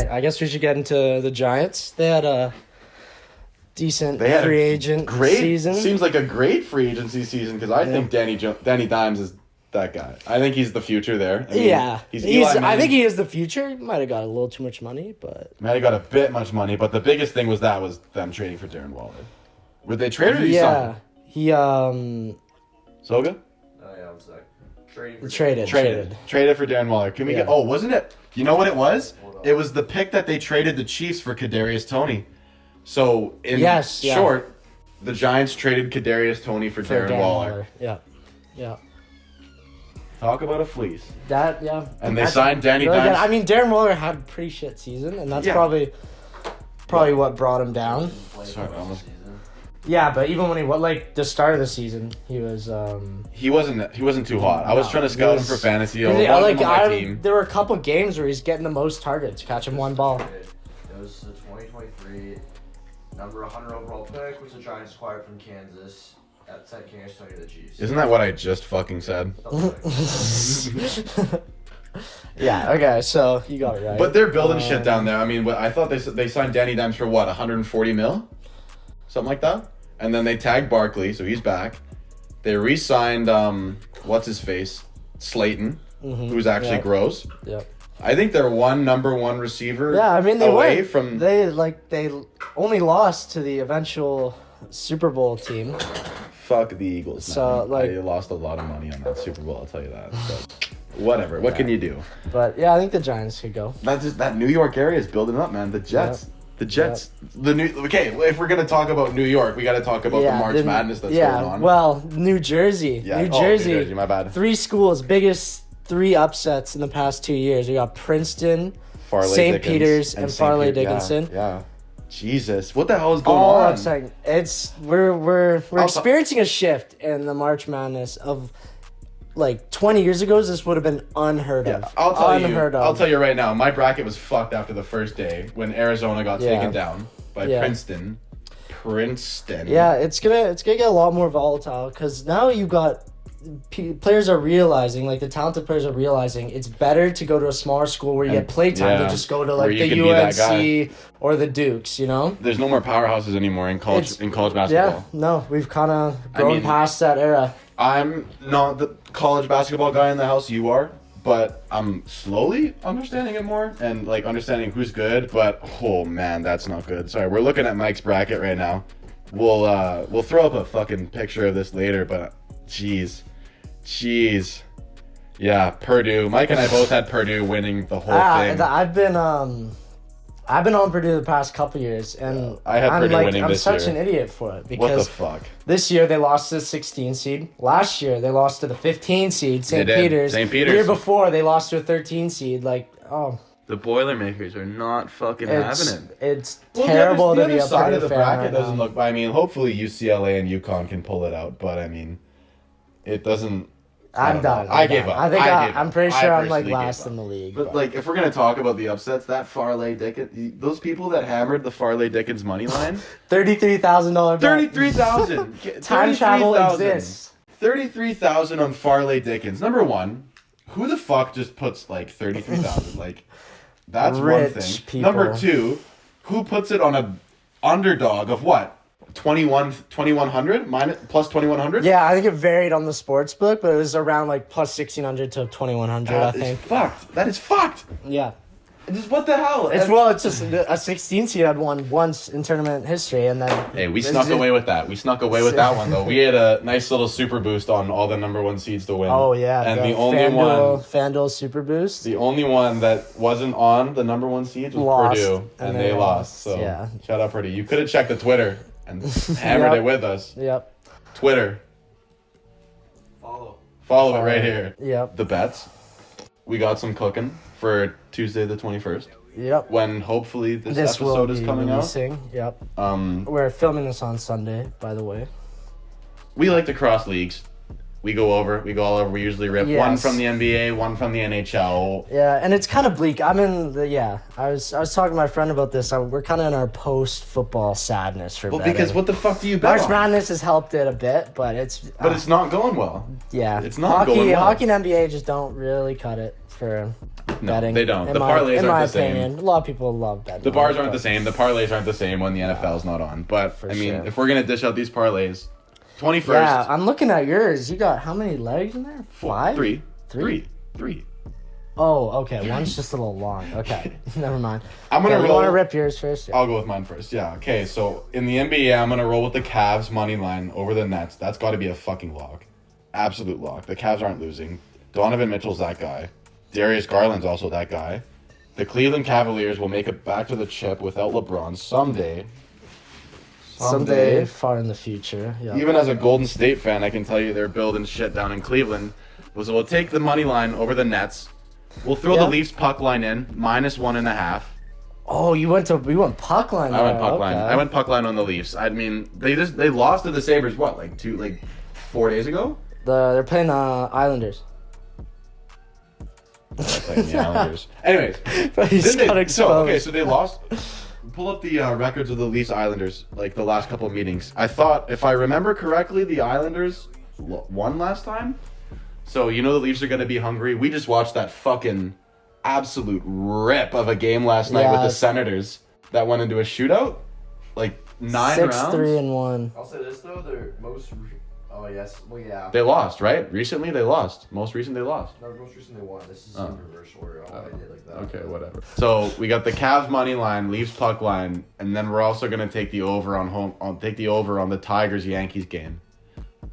right, I guess we should get into the Giants. They had a decent free agent season. Seems like a great free agency season because I think Danny Dimes is that guy. I think he's the future there. I mean, I think he is the future. He might have got a little too much money, but might have got a bit much money. But the biggest thing was them trading for Darren Waller. Were they traded or he signed? Oh Soga? yeah, one sec. Traded for Darren Waller. Can we get? Oh, wasn't it? You know what it was? It was the pick that they traded the Chiefs for Kadarius Toney. So in short, the Giants traded Kadarius Toney for Darren Waller. Yeah. Talk about a fleece. And they signed Danny Dimes. I mean, Darren Waller had a pretty shit season, and that's probably what brought him down. Yeah, but even when the start of the season, he was he wasn't too hot. I was trying to scout him for fantasy. There were a couple games where he's getting the most targets, catching one ball. It was the 2023 number 100 overall pick, which the Giants acquired from Kansas at Kadarius Toney to the Chiefs. Isn't that what I just fucking said? Yeah. Okay. So you got it right. But they're building shit down there. I mean, I thought they signed Danny Dimes for what, 140 mil, something like that. And then they tagged Barkley, so he's back. They re-signed what's his face, Slayton, who's actually gross. Yep. I think they're number one receiver. Yeah, I mean they only lost to the eventual Super Bowl team. Fuck the Eagles. So I lost a lot of money on that Super Bowl. I'll tell you that. But whatever. What can you do? But yeah, I think the Giants could go. That New York area is building up, man. The Jets. Yep. The Jets, if we're gonna talk about New York, we got to talk about the March Madness that's going on. Well, New Jersey. Yeah. New Jersey, my bad. 3 schools, biggest 3 upsets in the past 2 years. We got Princeton, St. Peter's, and Farley Dickinson. Yeah. Jesus, what the hell is going on? I'm saying, we're experiencing a shift in the March Madness of. 20 years ago, this would have been unheard of. I'll tell you right now, my bracket was fucked after the first day when Arizona got taken down by Princeton. Yeah, it's gonna get a lot more volatile because now you got players are realizing, the talented players are realizing it's better to go to a smaller school where you get playtime than just go to the UNC or the Dukes. You know, there's no more powerhouses anymore in college basketball. Yeah, no, we've kind of grown past that era. I'm not the college basketball guy in the house, you are, but I'm slowly understanding it more and understanding who's good, but oh man, that's not good. Sorry, we're looking at Mike's bracket right now. We'll throw up a fucking picture of this later, but jeez. Yeah, Purdue. Mike and I both had Purdue winning the whole thing. I've been on Purdue the past couple years, and I had Purdue winning this year. I'm such an idiot for it because what the fuck? This year they lost to the 16 seed. Last year they lost to the 15 seed, St. Peter's. The year before they lost to a 13 seed. The Boilermakers are not fucking having it. It's terrible to be a side Purdue of the fan bracket right doesn't look. I mean, hopefully UCLA and UConn can pull it out, but I mean, it doesn't. I'm done. I gave up. I'm pretty sure I'm last in the league. But if we're gonna talk about the upsets, that Farley Dickens, those people that hammered the Farley Dickens money line, $33,000. $33,000. Time travel exists. $33,000 on Farley Dickens. Number one, who the fuck just puts $33,000? That's rich one thing. People. Number two, who puts it on a underdog of what? 2,100 plus 2,100. Yeah, I think it varied on the sports book, but it was around plus 1,600 to 2,100. I think. That is fucked. Yeah. Just what the hell? It's just a 16 seed had won once in tournament history, and then. Hey, we snuck away with that. We snuck away with that one though. We had a nice little super boost on all the number 1 seeds to win. Oh yeah, and the only FanDuel super boost. The only one that wasn't on the number 1 seeds was Purdue, and they lost. So shout out Purdue. You could have checked the Twitter and hammered it with us. Yep. Twitter. Follow it right here. Yep. The bets. We got some cooking for Tuesday the 21st. Yep. When hopefully this episode is coming releasing. Out. Yep. We're filming this on Sunday, by the way. We like to cross leagues. We go all over. We usually rip one from the NBA, one from the NHL. Yeah, and it's kind of bleak. I was talking to my friend about this. We're kind of in our post-football sadness for betting. Because what the fuck do you bet March Madness has helped it a bit, but it's not going well. Yeah. It's not going well. Hockey and NBA just don't really cut it for betting. They don't. The parlays aren't the same. A lot of people love betting. The bars aren't the same. The parlays aren't the same when the NFL's not on. But, if we're going to dish out these parlays, 21st. Yeah, I'm looking at yours. You got how many legs in there? 5? Three. Oh, okay. One's just a little long. Okay, never mind. You want to rip yours first? Yeah. I'll go with mine first. Yeah. Okay. So in the NBA, I'm gonna roll with the Cavs money line over the Nets. That's got to be a fucking lock, absolute lock. The Cavs aren't losing. Donovan Mitchell's that guy. Darius Garland's also that guy. The Cleveland Cavaliers will make it back to the chip without LeBron someday. Someday, far in the future. Yeah. Even as a Golden State fan, I can tell you they're building shit down in Cleveland. So we'll take the money line over the Nets. We'll throw the Leafs puck line in, -1.5. Oh, we went puck line. I went puck line. I went puck line on the Leafs. I mean, they lost to the Sabres 4 days ago? They're playing the Islanders. They're playing the Islanders. Anyways, so they lost. Pull up the records of the Leafs Islanders, the last couple of meetings. I thought, if I remember correctly, the Islanders won last time. So, the Leafs are going to be hungry. We just watched that fucking absolute rip of a game last night with the Senators that went into a shootout. 9 rounds. 6-3-1. I'll say this, though. Their most... Oh, yes. Well, yeah. They lost, right? Recently, they lost. Most recent, they lost. No, most recently they won. This is in reverse order. I did it like that. Okay, whatever. So, we got the Cavs money line, Leafs puck line, and then we're also going to take the over on the Tigers-Yankees game.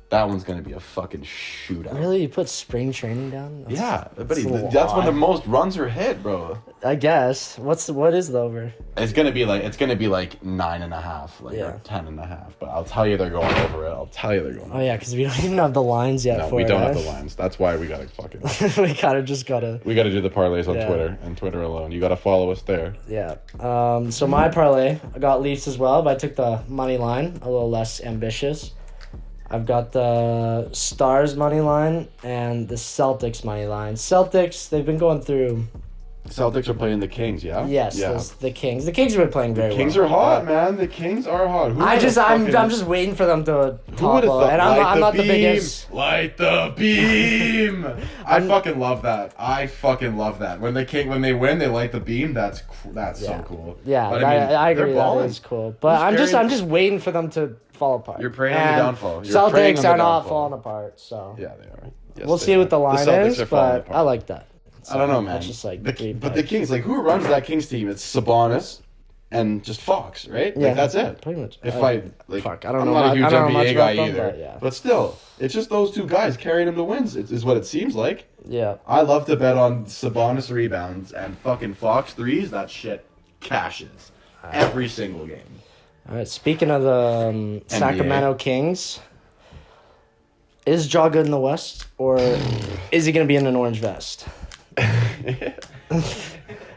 That one's going to be a fucking shootout. Really? You put spring training down? That's when the most runs are hit, bro. I guess. What is the over? It's going to be 9.5, or 10.5. But I'll tell you they're going over it. Oh, yeah, because we don't even have the lines yet for it. No, we don't have the lines. That's why we got to fucking... we kind of just got to... We got to do the parlays on Twitter, and Twitter alone. You got to follow us there. Yeah. So my parlay, I got Leafs as well, but I took the money line, a little less ambitious. I've got the Stars money line and the Celtics money line. Celtics, they've been going through... Celtics are playing the Kings, yeah? Yes, the Kings. The Kings have been playing very well. The Kings are hot, man. The Kings are hot. I'm just waiting for them to topple. And I'm not the biggest... Light the beam! I fucking love that. When they win, they light the beam. That's so cool. Yeah, I agree. That is cool. But I'm just waiting for them to fall apart. You're praying on the downfall. Celtics are not falling apart, so... Yeah, they are. Yes, we'll see what the line is, but I like that. So I don't know, man. Just but the Kings, who runs that Kings team? It's Sabonis and just Fox, right? Yeah, that's it. Pretty much. I don't I'm know. not a huge NBA guy them, either. But still, it's just those two guys carrying them to wins. Is what it seems like. Yeah. I love to bet on Sabonis rebounds and fucking Fox threes. That shit cashes every single game. All right. Speaking of the Sacramento Kings. Is Ja good in the West, or is he going to be in an orange vest?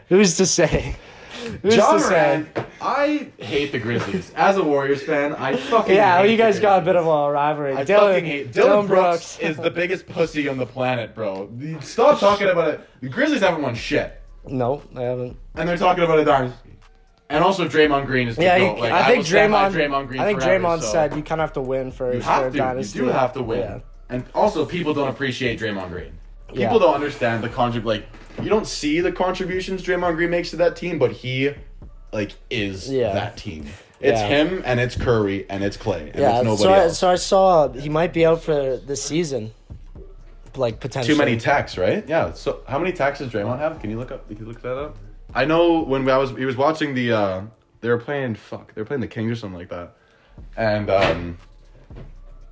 Who's to say? I hate the Grizzlies. As a Warriors fan, I fucking hate you guys got a bit of a rivalry. I fucking hate Dylan Brooks is the biggest pussy on the planet, bro. Stop talking about it. The Grizzlies haven't won shit. No, they haven't. And they're talking about a dynasty. And also Draymond Green is the GOAT. I think Draymond so said you kind of have to win for a dynasty. You do have to win. Yeah. And also, people don't appreciate Draymond Green. People don't understand the you don't see the contributions Draymond Green makes to that team, but he, is that team. It's him, and it's Curry, and it's Clay, and it's nobody else. So I saw he might be out for this season, potentially. Too many techs, right? Yeah. So how many techs does Draymond have? Can you look that up? I know when he was watching they were playing the Kings or something like that, and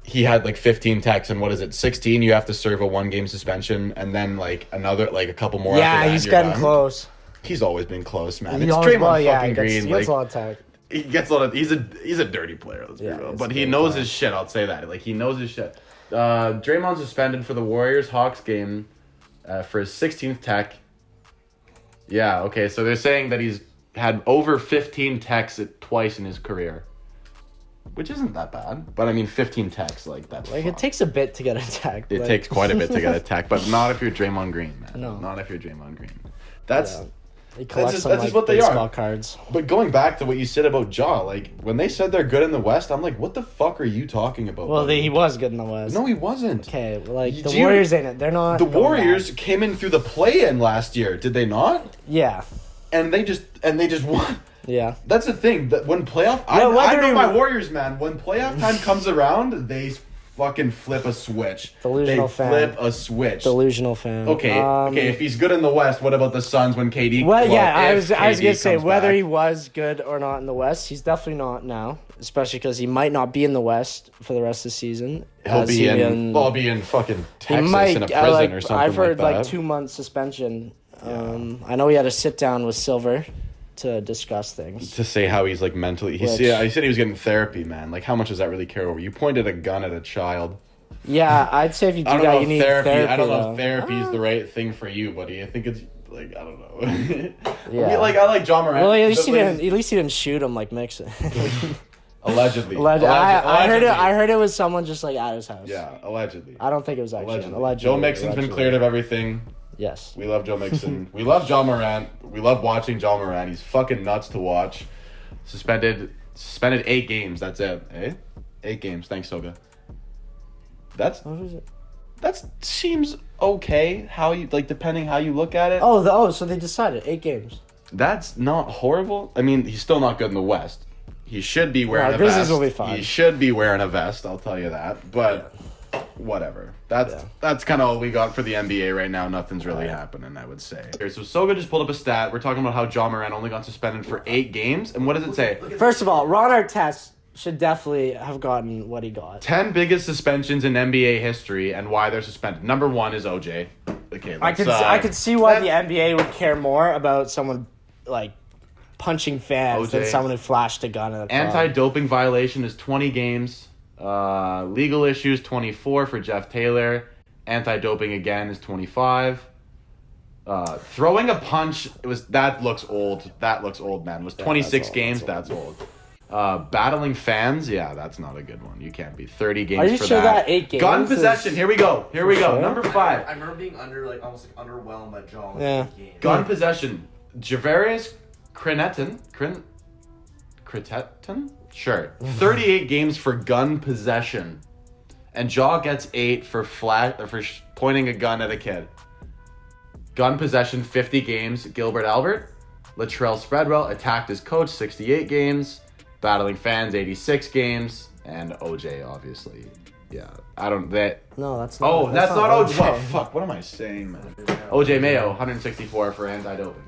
he had 15 techs, and what is it, 16 you have to serve a 1-game suspension, and then another a couple more. Yeah, after that, he's getting close. He's always been close, man. It's Draymond fucking Green. He gets a lot of tech. He gets a lot of. He's a dirty player. Let's be real, but he knows his shit. I'll say that. He knows his shit. Draymond suspended for the Warriors Hawks game for his 16th tech. Yeah. Okay. So they're saying that he's had over 15 techs twice in his career. which isn't that bad. But I mean, 15 techs, like that's Like, fucked. it takes a bit to get a tech. It takes quite a bit to get a tech, but not if you're Draymond Green, man. No. Not if you're Draymond Green. That's... Yeah. He collects just- some, that's like, just what they baseball are. cards. But going back to what you said about Ja, like, when they said they're good in the West, I'm like, what the fuck are you talking about? Well, buddy? he was good in the West. No, he wasn't. Okay, like, the Do you- Warriors ain't it. They're not... The going Warriors back. came in through the play-in last year, did they not? Yeah. And they just won. Yeah. That's the thing. That when playoff, Well, I whether know you- my Warriors, man. When playoff time comes around, they fucking flip a switch. Delusional they fan. flip a switch. Delusional fan. Okay, okay. If he's good in the West, what about the Suns when KD? Well, yeah, I if was KD gonna say comes whether back. he was good or not in the West, he's definitely not now. Especially because he might not be in the West for the rest of the season. He'll be in fucking He Texas might. in a prison or something I've heard like like that. 2 months suspension. I know he had a sit down with Silver to discuss things. To say how he's like mentally, he Which- said he was getting therapy, man. Like, how much does that really carry over? You pointed a gun at a child. Yeah, I'd say if you do I don't that, know you if need therapy. therapy. I don't know though. if therapy is the right thing for you, buddy. I think it's like I don't know. Yeah. I mean, like I like John Morant. Well, at least but, he like, didn't. At least he didn't shoot him like Mixon. Allegedly. I heard it. I heard it was someone just like at his house. Yeah, allegedly. I don't think it was actually. Allegedly. Joe Mixon's been cleared of everything. Yes. We love Joe Mixon. We love John Morant. We love watching John Morant. He's fucking nuts to watch. Suspended 8 games. That's it. Eh? 8 games. Thanks, Soga. What was it? That seems okay. How you like, depending how you look at it. So they decided 8 games. That's not horrible. I mean, he's still not good in the West. He should be wearing a Grizzlies vest. will be fine. He should be wearing a vest, I'll tell you that. But whatever. That's kind of all we got for the NBA right now. Nothing's really happening, I would say. Okay, so Soga just pulled up a stat. We're talking about how John Morant only got suspended for 8 games. And what does it say? First of all, Ron Artest should definitely have gotten what he got. 10 biggest suspensions in NBA history and why they're suspended. Number 1 is OJ. Okay, I could see why the NBA would care more about someone like punching fans than OJ. someone who flashed a gun at a club. Anti-doping violation is 20 games. Legal issues 24 for Jeff Taylor. Anti-doping again is 25. Throwing a punch that looks old. That looks old, man. It was 26 games. That's old. Battling fans, that's not a good one. You can't be 30 games. Are you for sure that? that 8 games? Gun possession. Here we go. Sure? Number 5. I remember being almost underwhelmed by John. Yeah. Gun possession. Javarius Cretetton? Sure. 38 games for gun possession. And Jaw gets 8 for pointing a gun at a kid. Gun possession, 50 games. Gilbert Albert. Latrell Spreadwell attacked his coach, 68 games. Battling fans, 86 games. And OJ, obviously. Yeah. No, that's not. Oh, that's not OJ. OJ. Oh, fuck, what am I saying, man? OJ Mayo, 164 for anti-doping.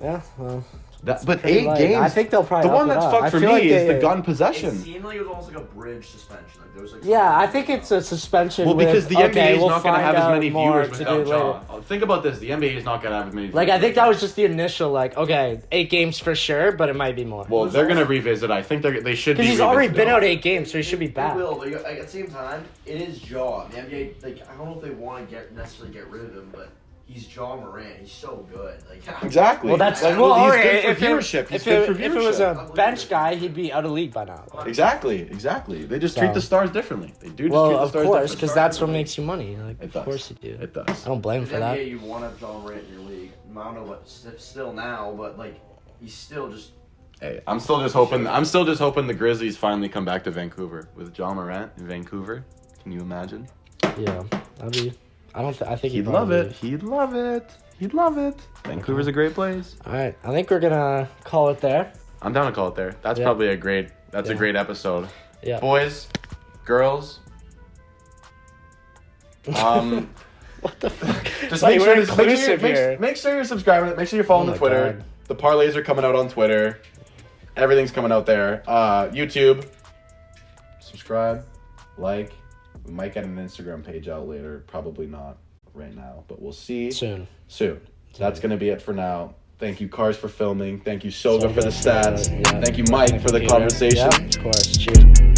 Yeah, well. But pretty 8 light. games. I think they'll probably The one up it that's up. fucked I for feel me like is they- the gun It possession. seemed like it was almost like a bridge suspension. Like there was like Yeah, I think it's a suspension. Well, because the NBA is we'll not going to find have as out many more viewers to do without later. Jaw. Think about this. The NBA is not going to have as many viewers. Like, I think that was just the initial, 8 games for sure, but it might be more. Well, they're going to revisit. I think they should be. Because he's already revisited. been out 8 games, so he should be back. Will, but at the same time, it is Jaw. The NBA, I don't know if they want to necessarily get rid of him, but he's Ja Morant. He's so good. Exactly. Well, that's he's alright. good for viewership. He's good for viewership. If it was a bench guy, he'd be out of league by now. Exactly. They just treat the stars differently. They do. Just Well, treat the of stars course, differently. because that's what makes you money. It Of does. course you do. It does. I don't blame him The for that. NBA, you want to have Ja Morant in your league. I don't know what still now, but he's still just. Hey, I'm still just hoping the Grizzlies finally come back to Vancouver with Ja Morant in Vancouver. Can you imagine? Yeah, that'd be. I think He'd love it. He'd love it. Vancouver's a great place. All right, I think we're gonna call it there. I'm down to call it there. That's Yeah. probably a great episode. Yeah. Boys, girls. What the fuck? Just Like, make we're sure, inclusive here. make sure you're subscribing. Make sure you're following Oh the my Twitter. God. The parlays are coming out on Twitter. Everything's coming out there. YouTube. Subscribe, like. We might get an Instagram page out later. Probably not right now, but we'll see Soon. That's gonna be it for now. Thank you, Cars, for filming. Thank you, Soga, for the Soga, stats. yeah. Thank you, Mike, for the Computer. conversation. Yeah, of course. Cheers.